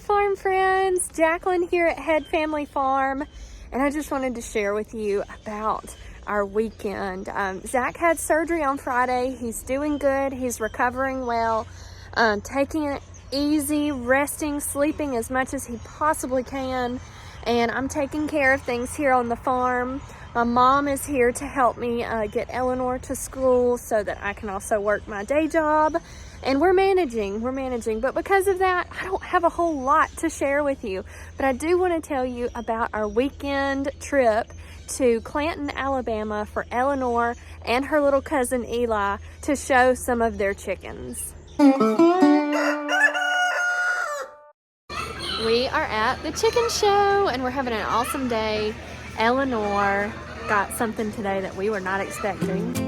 farm friends, Jacqueline here at Head Family Farm, and I just wanted to share with you about our weekend. Zach had surgery on Friday. He's doing good. He's recovering well, taking it easy, resting, sleeping as much as he possibly can, and I'm taking care of things here on the farm. My mom is here to help me get Eleanor to school so that I can also work my day job. And we're managing, but because of that, I don't have a whole lot to share with you. But I do want to tell you about our weekend trip to Clanton, Alabama for Eleanor and her little cousin Eli to show some of their chickens. We are at the chicken show and we're having an awesome day. Eleanor got something today that we were not expecting.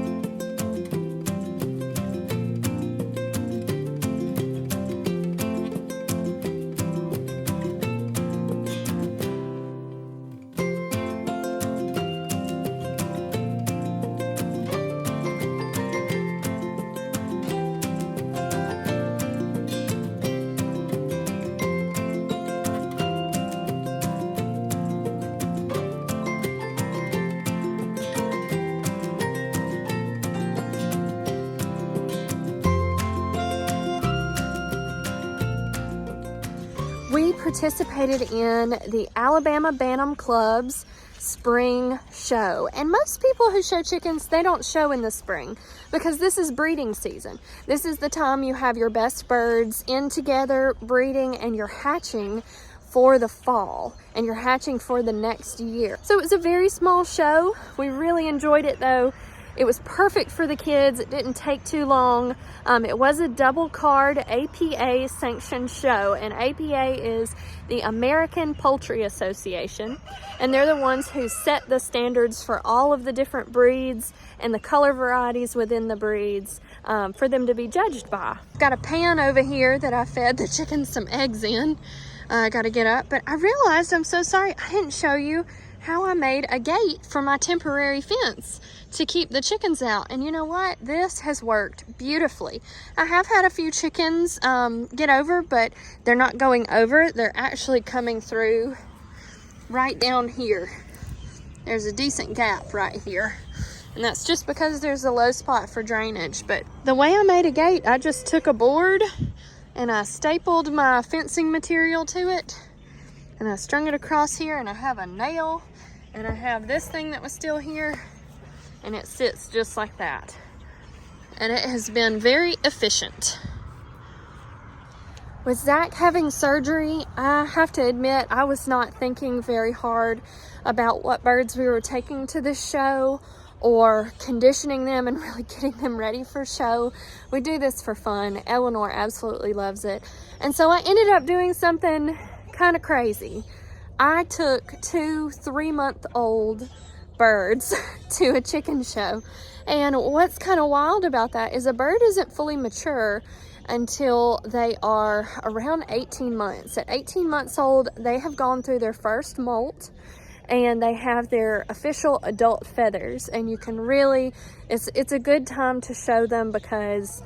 We participated in the Alabama Bantam Club's spring show. And most people who show chickens, they don't show in the spring because this is breeding season. This is the time you have your best birds in together breeding and you're hatching for the fall and you're hatching for the next year. So it was a very small show. We really enjoyed it though. It was perfect for the kids. It didn't take too long. It was a double card APA sanctioned show, and APA is the American Poultry Association, and they're the ones who set the standards for all of the different breeds and the color varieties within the breeds for them to be judged by. Got a pan over here that I fed the chickens some eggs in. I got to get up, but I realized, I'm so sorry, I didn't show you how I made a gate for my temporary fence to keep the chickens out. And you know what? This has worked beautifully. I have had a few chickens get over, but they're not going over. They're actually coming through right down here. There's a decent gap right here. And that's just because there's a low spot for drainage. But the way I made a gate, I just took a board and I stapled my fencing material to it. And I strung it across here, and I have a nail, and I have this thing that was still here, and it sits just like that. And it has been very efficient. With Zach having surgery, I have to admit I was not thinking very hard about what birds we were taking to this show or conditioning them and really getting them ready for show. We do this for fun. Eleanor absolutely loves it. And so I ended up doing something kind of crazy. I took 2 3-month-old birds to a chicken show, and what's kind of wild about that is a bird isn't fully mature until they are around 18 months. At 18 months old, they have gone through their first molt and they have their official adult feathers, and you can really, it's a good time to show them because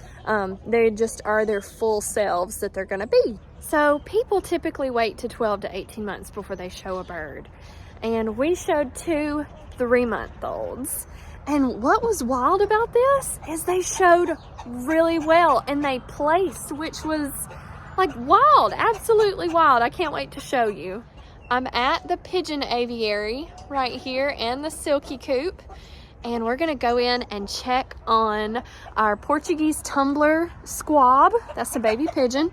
they just are their full selves that they're going to be. So people typically wait to 12 to 18 months before they show a bird. And we showed 2 3-month-olds. And what was wild about this is they showed really well and they placed, which was like wild, absolutely wild. I can't wait to show you. I'm at the pigeon aviary right here and the silky coop. And we're gonna go in and check on our Portuguese tumbler squab, that's a baby pigeon,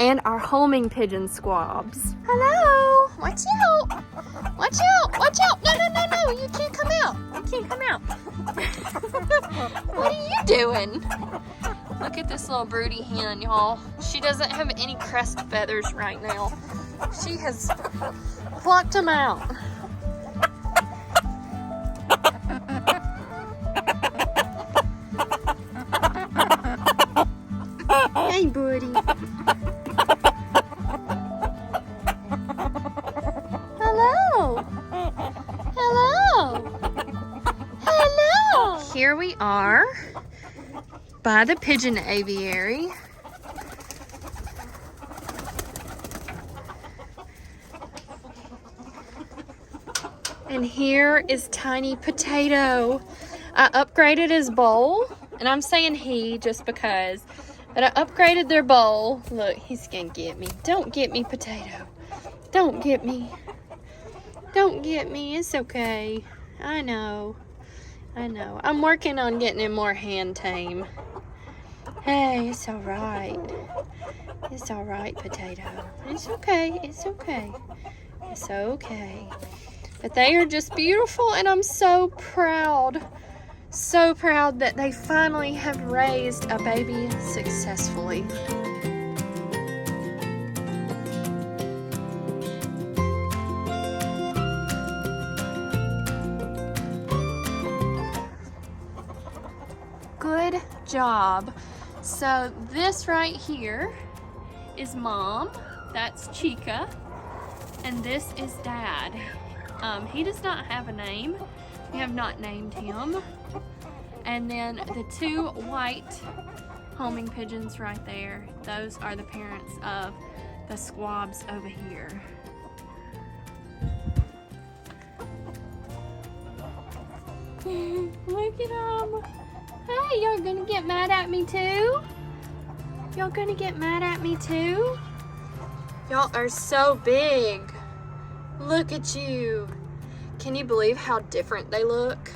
and our homing pigeon squabs. Hello, watch out, watch out, watch out. No, no, no, no, you can't come out, you can't come out. What are you doing? Look at this little broody hen, y'all. She doesn't have any crest feathers right now. She has plucked them out. Hey, buddy. Hello. Hello. Hello. Here we are by the pigeon aviary. And here is Tiny Potato. I upgraded his bowl, and I'm saying he just because, but I upgraded their bowl. Look, he's gonna get me. Don't get me, Potato. Don't get me. Don't get me. It's okay. I know. I know. I'm working on getting him more hand tame. Hey, it's all right. It's all right, Potato. It's okay. It's okay. It's okay. But they are just beautiful, and I'm so proud that they finally have raised a baby successfully. Good job. So this right here is Mom. That's Chica. And this is Dad. He does not have a name. We have not named him. And then the two white homing pigeons right there, those are the parents of the squabs over here. Look at them. Hey, y'all gonna get mad at me too? Y'all gonna get mad at me too? Y'all are so big. Look at you. Can you believe how different they look?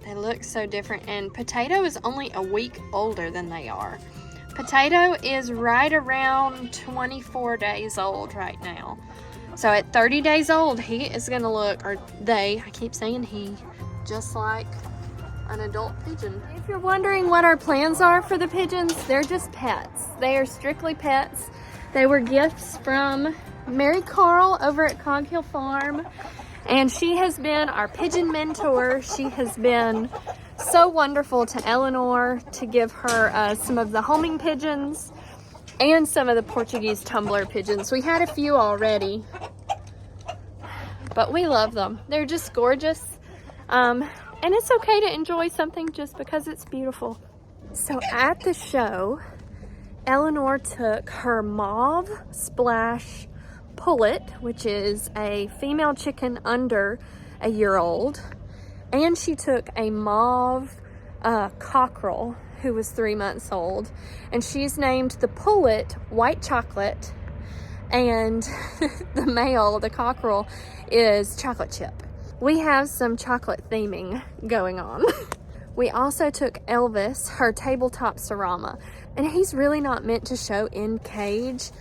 They look so different, and Potato is only a week older than they are. Potato is right around 24 days old right now. So at 30 days old, he is gonna look, or they, I keep saying he, just like an adult pigeon. If you're wondering what our plans are for the pigeons, they're just pets. They are strictly pets. They were gifts from Mary Carl over at Cog Hill Farm, and she has been our pigeon mentor. She has been so wonderful to Eleanor to give her some of the homing pigeons and some of the Portuguese tumbler pigeons. We had a few already, but we love them. They're just gorgeous. And it's okay to enjoy something just because it's beautiful. So at the show, Eleanor took her mauve splash pullet, which is a female chicken under a year old, and she took a mauve cockerel who was 3 months old, and she's named the pullet White Chocolate, and the male, the cockerel, is Chocolate Chip. We have some chocolate theming going on. We also took Elvis, her tabletop Sarama, and he's really not meant to show in cage.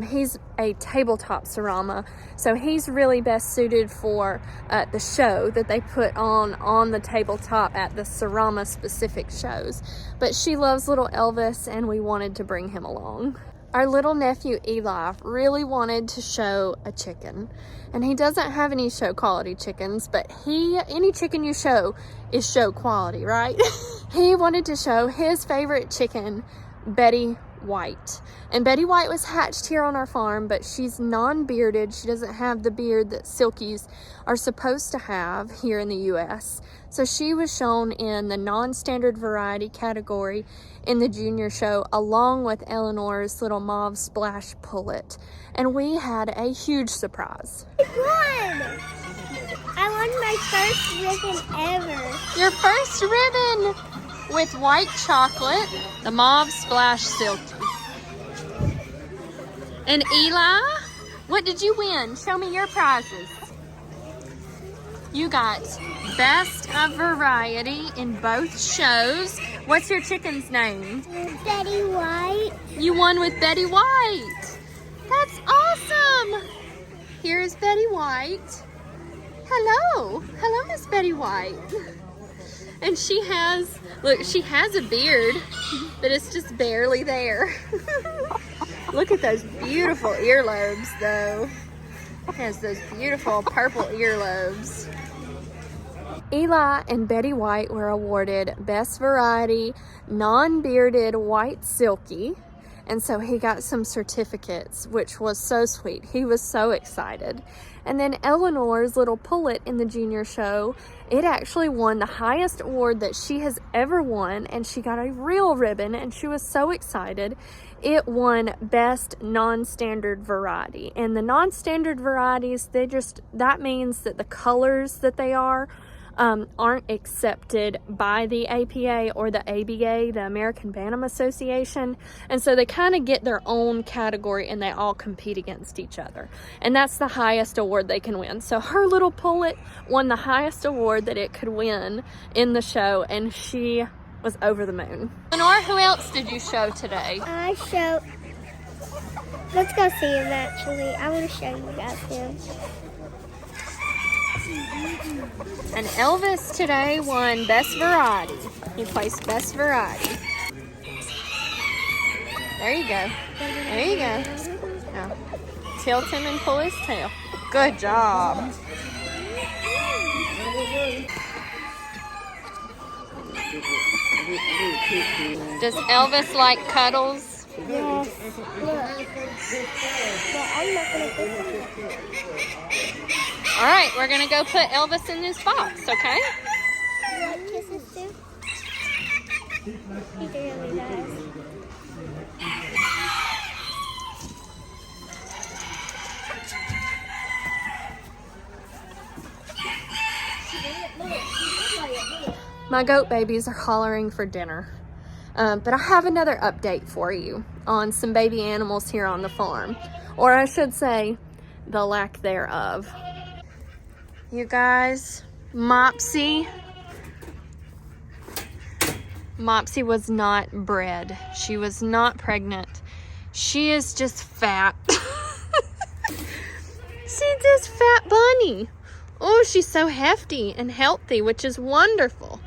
He's a tabletop Sarama, so he's really best suited for the show that they put on the tabletop at the Sarama specific shows. But she loves little Elvis, and we wanted to bring him along. Our little nephew Eli really wanted to show a chicken, and he doesn't have any show quality chickens, but any chicken you show is show quality, right? He wanted to show his favorite chicken, Betty White. And Betty White was hatched here on our farm, but she's non-bearded. She doesn't have the beard that silkies are supposed to have here in the US. So she was shown in the non-standard variety category in the junior show, along with Eleanor's little mauve splash pullet. And we had a huge surprise. I won! I won my first ribbon ever. Your first ribbon with white chocolate, the mauve splash silky. And Eli, what did you win? Show me your prizes. You got best of variety in both shows. What's your chicken's name? Betty White. You won with Betty White. That's awesome. Here is Betty White. Hello. Hello, Miss Betty White. And she has, look, she has a beard, but it's just barely there. Look at those beautiful earlobes, though. It has those beautiful purple earlobes. Eli and Betty White were awarded Best Variety Non-Bearded White Silky, And so he got some certificates, which was so sweet. He was so excited. And then Eleanor's little pullet in the junior show, it actually won the highest award that she has ever won, and she got a real ribbon, and she was so excited. It won Best Non-Standard Variety. And the non-standard varieties, that means that the colors that they aren't accepted by the APA or the ABA, the American Bantam Association. And so they kind of get their own category and they all compete against each other. And that's the highest award they can win. So her little pullet won the highest award that it could win in the show, and she was over the moon. Lenore, who else did you show today? Let's go see him actually. I want to show you guys him. And Elvis today won Best Variety. He placed Best Variety. There you go. There you go. Now, tilt him and pull his tail. Good job. Does Elvis like cuddles? Yes. But I'm not going to put him. All right, we're going to go put Elvis in this box, okay? You want kisses too? He really does. My goat babies are hollering for dinner. But I have another update for you on some baby animals here on the farm. Or I should say, the lack thereof. You guys, Mopsy was not bred. She was not pregnant. She is just fat. See this fat bunny. Oh, she's so hefty and healthy, which is wonderful.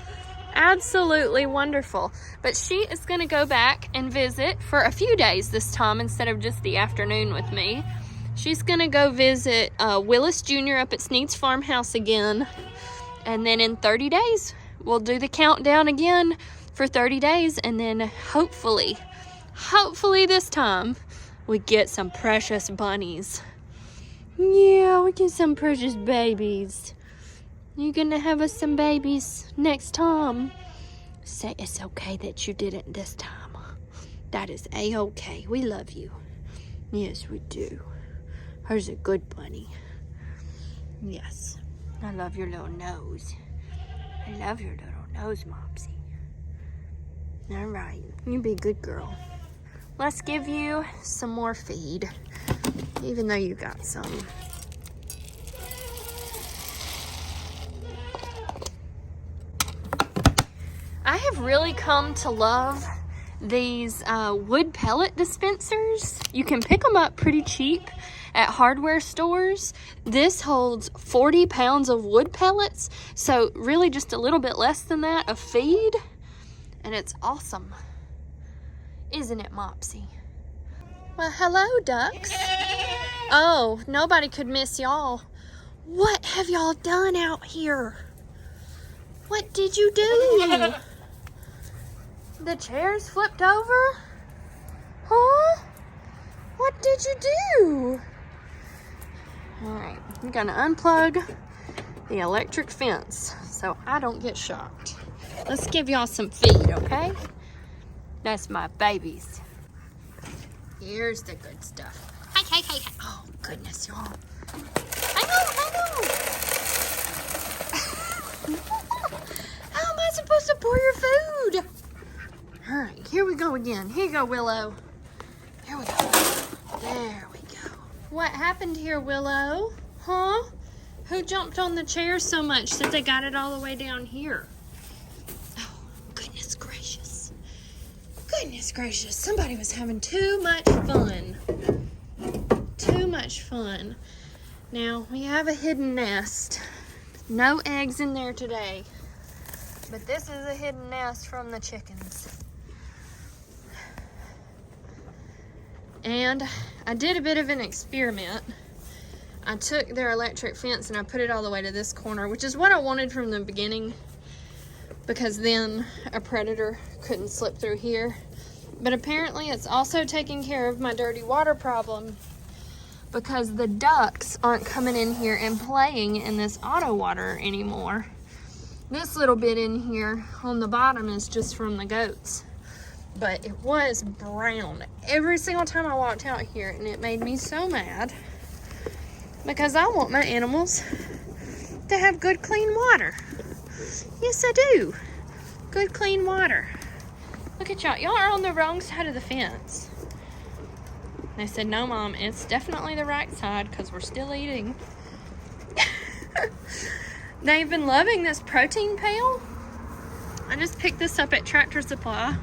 Absolutely wonderful. But she is going to go back and visit for a few days this time instead of just the afternoon with me. She's going to go visit Willis Jr. up at Sneed's farmhouse again. And then in 30 days, we'll do the countdown again for 30 days. And then hopefully this time, we get some precious bunnies. Yeah, we get some precious babies. You're going to have us some babies next time. Say it's okay that you didn't this time. That is A-okay. We love you. Yes, we do. Her's a good bunny. Yes. I love your little nose. I love your little nose, Mopsy. All right. You be a good girl. Let's give you some more feed. Even though you got some. I have really come to love these wood pellet dispensers. You can pick them up pretty cheap at hardware stores. This holds 40 pounds of wood pellets, so really just a little bit less than that of feed, and it's awesome. Isn't it, Mopsy? Well, hello, ducks. Oh, nobody could miss y'all. What have y'all done out here? What did you do? The chairs flipped over? Huh? What did you do? Alright, I'm gonna unplug the electric fence so I don't get shocked. Let's give y'all some feed, okay? That's my babies. Here's the good stuff. Hey. Oh, goodness, y'all. I know. How am I supposed to pour your food? All right, here we go again. Here you go, Willow. Here we go. There we go. What happened here, Willow? Huh? Who jumped on the chair so much that they got it all the way down here? Oh, goodness gracious. Goodness gracious. Somebody was having too much fun. Too much fun. Now, we have a hidden nest. No eggs in there today. But this is a hidden nest from the chickens. And I did a bit of an experiment. I took their electric fence and I put it all the way to this corner, which is what I wanted from the beginning, because then a predator couldn't slip through here. But apparently it's also taking care of my dirty water problem, because the ducks aren't coming in here and playing in this auto water anymore. This little bit in here on the bottom is just from the goats, but it was brown every single time I walked out here, and it made me so mad because I want my animals to have good clean water. Yes, I do. Good clean water. Look at y'all. Y'all are on the wrong side of the fence. They said, no, Mom, it's definitely the right side because we're still eating. They've been loving this protein pail. I just picked this up at Tractor Supply.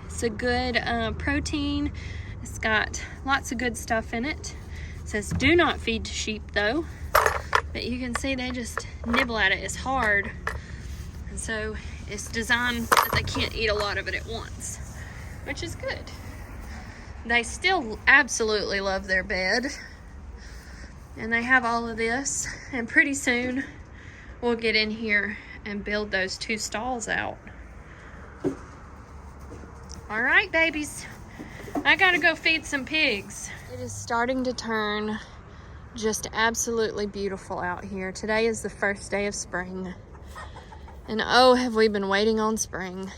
It's a good protein. It's got lots of good stuff in it. It says do not feed to sheep though. But you can see they just nibble at it. It's hard. And so it's designed that they can't eat a lot of it at once, which is good. They still absolutely love their bed. And they have all of this. And pretty soon we'll get in here and build those 2 stalls out. All right, babies. I gotta go feed some pigs. It is starting to turn just absolutely beautiful out here. Today is the first day of spring. And oh, have we been waiting on spring.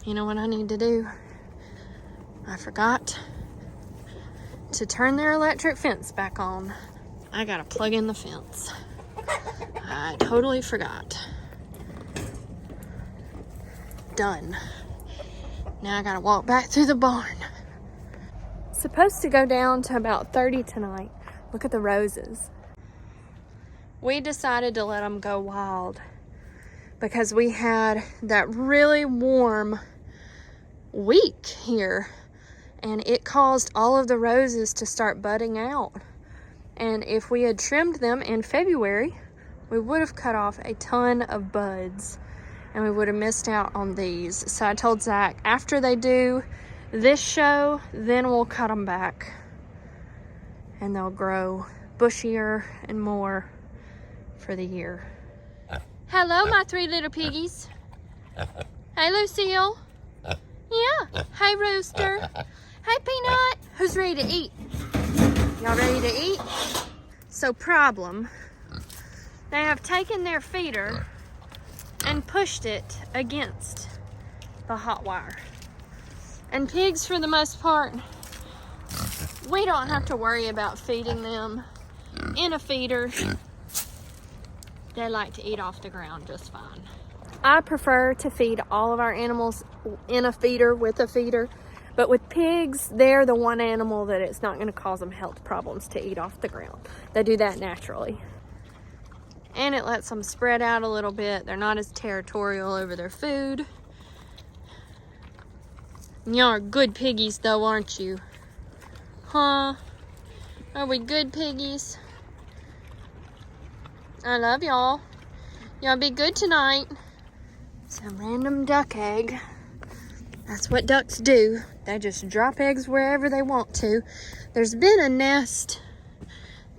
You know what I need to do? I forgot to turn their electric fence back on. I gotta plug in the fence. I totally forgot. Done. Now I gotta walk back through the barn. It's supposed to go down to about 30 tonight. Look at the roses. We decided to let them go wild because we had that really warm week here, and it caused all of the roses to start budding out. And if we had trimmed them in February, we would have cut off a ton of buds and we would have missed out on these. So I told Zach, after they do this show, then we'll cut them back and they'll grow bushier and more for the year. Hello, my 3 little piggies. Hey, Lucille. Yeah. Hey, Rooster. Hey, Peanut. Who's ready to eat? Y'all ready to eat? So, problem. They have taken their feeder and pushed it against the hot wire. And pigs, for the most part, we don't have to worry about feeding them in a feeder. They like to eat off the ground just fine. I prefer to feed all of our animals in a feeder with a feeder, but with pigs, they're the one animal that it's not going to cause them health problems to eat off the ground. They do that naturally. And it lets them spread out a little bit. They're not as territorial over their food. Y'all are good piggies though, aren't you? Huh? Are we good piggies? I love y'all. Y'all be good tonight. Some random duck egg. That's what ducks do. They just drop eggs wherever they want to. There's been a nest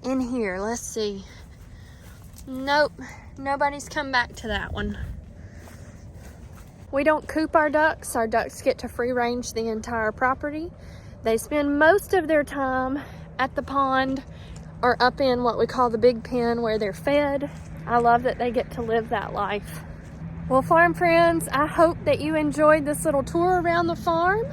in here. Let's see. Nope. Nobody's come back to that one. We don't coop our ducks. Our ducks get to free range the entire property. They spend most of their time at the pond or up in what we call the big pen where they're fed. I love that they get to live that life. Well, farm friends, I hope that you enjoyed this little tour around the farm,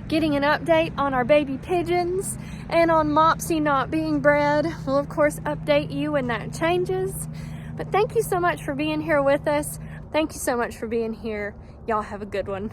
getting an update on our baby pigeons and on Mopsy not being bred. We'll of course update you when that changes. But thank you so much for being here with us. Thank you so much for being here. Y'all have a good one.